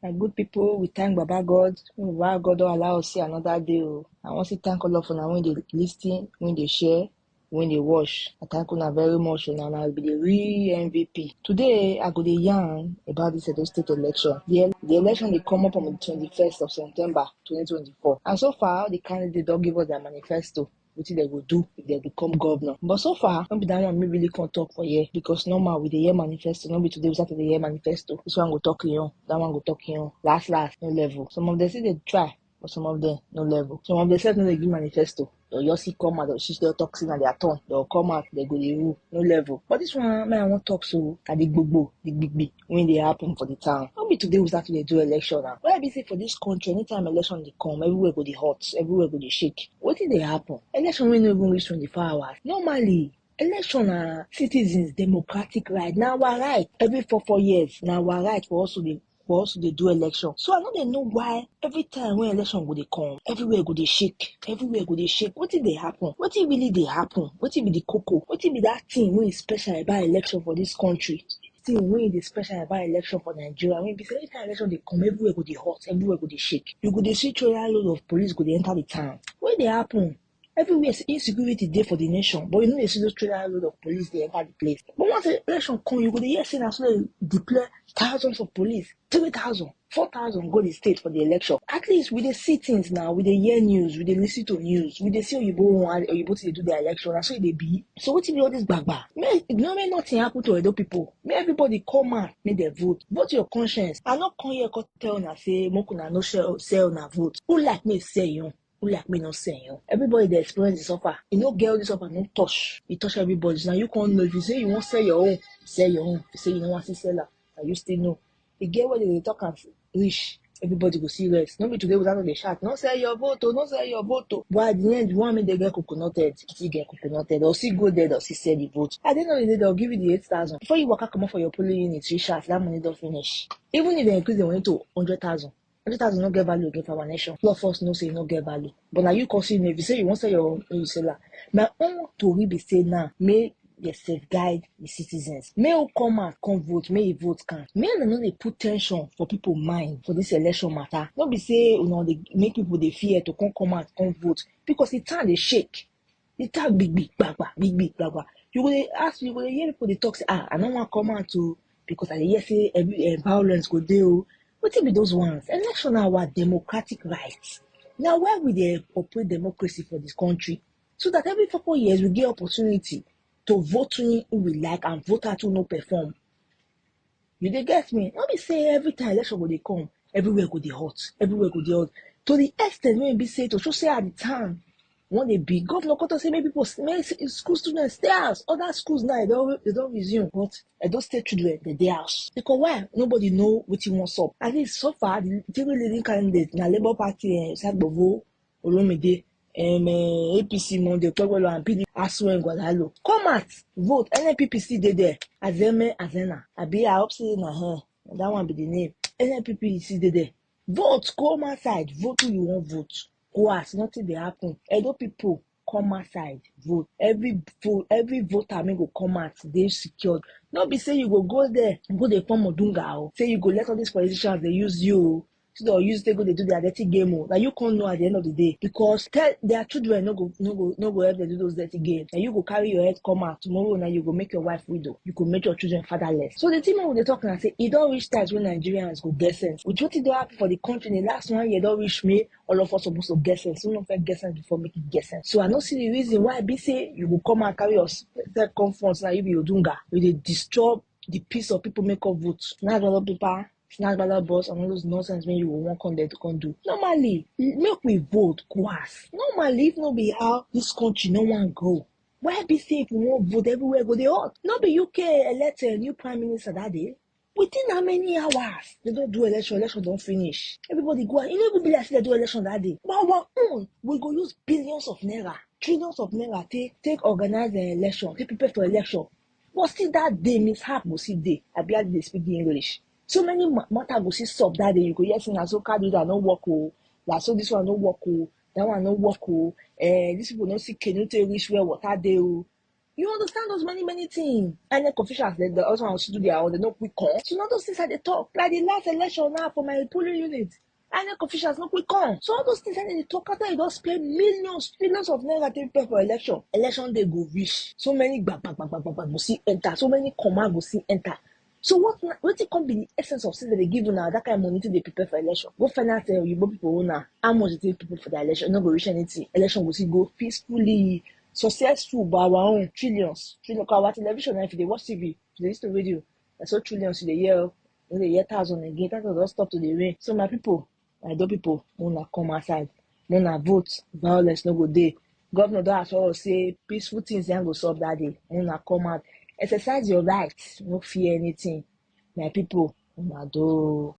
My good people, we thank Baba God. Baba God don't allow us see another day. I want to thank all of you when they listen, when they share, when they watch. I thank you very much. And I'll be the real MVP. Today, I go to yarn about this Edo State election. The election will come up on the 21st of September 2024. And so far, the candidates don't give us their manifesto. What they will do if they become governor. But so far, don't be that one me really can't talk for here because normal with the year manifesto, not be today without the year manifesto. This one go talk here, that one go talk here. Last, no level. Some of them say they try, but some of them no level. Some of them say no they give manifesto. They'll just see come out, they'll see their toxin at their turn. They'll come out, they go the rule, no level. But this one, man, I want to talk so at the big when they happen for the town. Not be today without they do election now. Why be say for this country, anytime election they come, everywhere go the hot, everywhere go the shake. What did they happen? Election will not even reach 24 hours. Normally, election are citizens' democratic right. Now we're right. Every 4 years, now we're right for us to they do election. So I don't know why every time when election go they come, everywhere go they shake. Everywhere go they shake. What did they happen? What did really they happen? What did be the cocoa? What did be that thing when is special about election for this country? When the special about election for Nigeria, when because every time election they come, everywhere go they hot, everywhere go they shake. You go they see trailer load of police go they enter the town. What they happen? Everywhere is insecurity there for the nation, but you know they see those trailer load of police they enter the place. But once the election come, you go to hear saying as well deploy thousands of police, 3,000, 4,000 go the state for the election. At least we dey see things now, we dey hear news, we dey listen to news, we dey see Oyibo to do their election, and so it dey be. So what be all this gbagba? May nothing happen to Edo people. May everybody come out, make them vote. Vote your conscience. I not come here to tell una say make una no sell una vote. Who like me say you? Who like me not say you? Everybody they experience the suffer. You know, girl this suffer no touch. You touch everybody. Now you can't know if you say you won't sell your own, sell your own. If you say you don't want to sell her, and you still know. The girl where they talk and reach, everybody go see rest. Nobody today without the chat. No sell your vote, no sell your vote. But at the end, you want me they get coconuted, still get coconuted, or see go there, or see sell the vote. At the end of the day, they'll give you the 8,000. Before you come up for your polling unit, 3 shots, that money don't finish. Even if they increase the money to 100,000. 100,000 no get value again for our nation. Lot of us no say no get value. But now you consider if you say you want to sell your own, you sell that. My own to be say now, may they safeguard the citizens. May you come out, come vote, may you vote can. May you know they put tension for people mind for this election matter. Not be say they make people they fear to come out, come vote. Because the town they shake. The town big bagba. You will ask, you will hear people they talk say, I don't want to come out to because I hear say every violence go there. What be those ones? Election are our democratic rights. Now, why we they operate democracy for this country? So that every 4 years we get opportunity to vote who we like and vote out who no perform. You dey get me? Not be say every time election go they come, everywhere go they hot, everywhere go they hot. To the extent when be say to show say at the time, when they be governor to say maybe people school students stay house. Other schools now they don't resume, but those state children they house. Because why? Nobody know what he wants up. At least so far the three leading candidates na Labour Party Sagbovo, Olomide, APC Monday, Pegolo and PD Asu and Guadalo. Come out, vote. NNPP still there. Azeme Azena. Abi I hope say na her. That one be the name. NNPP still there. Vote, come outside, vote who you want vote. Go ask, nothing they happen. Edo people come outside, vote. Every voter may go come out, they secured. Not be say you go there, go the form of Dunga. Say you go let all these politicians they use you. So they'll use they go they do their dirty game. Now you can't know at the end of the day because their children no go help them do those dirty games. And you go carry your head come out tomorrow. Now you go make your wife widow. You could make your children fatherless. So the team when they talk and say it don't reach times when Nigerians go get sense. With what it don't happen for the country in the last 1 year don't reach me. All of us supposed to get sense. So don't get sense before make it get sense. So I don't see the reason why be say you will come and carry your conference now you be Odunga. You dey disturb the peace of people make up votes. Now a lot of people snatch ballot boss and all those nonsense when you will want come there to come do. Normally, make we vote class. Normally, if no be how this country no one go. Why be say if we won't vote everywhere go they hot? Not be UK elect a new prime minister that day. Within how many hours they don't do election don't finish. Everybody go out. You know, be like they do election that day. But our own, we go use billions of naira, trillions of naira take organize the election, take prepare for election. But still that day mishap go see day. I barely they speak the English. So many matter go see stop that day. You go yes in so card that no work like so this one no work that one no work these people no see canoe reach where water they You understand those many things. And the officials, they also want to do their own, they don't quick come. So not those things at the top. Like the last election now for my polling unit. And the officials not quick come. So all those things and they talk after you don't spend millions, trillions of naira to prepare for election. Election they go reach. So many go see enter. So many command go see enter. So what it can be the essence of since they give you now that kind of money to they prepare for election? Go find out you people now how much they take people for the election, not go reach anything. Election will see go peacefully, successful by our own trillions. Our television, if they watch TV, if they listen to radio, that's so trillions in the year, thousand again, that will stop to the rain. So my people, my dog people, wanna come outside, wanna vote, violence no go day. Governor don't as well say peaceful things then go solve that day. Wanna come out. Exercise your rights, no fear anything. My people, una do.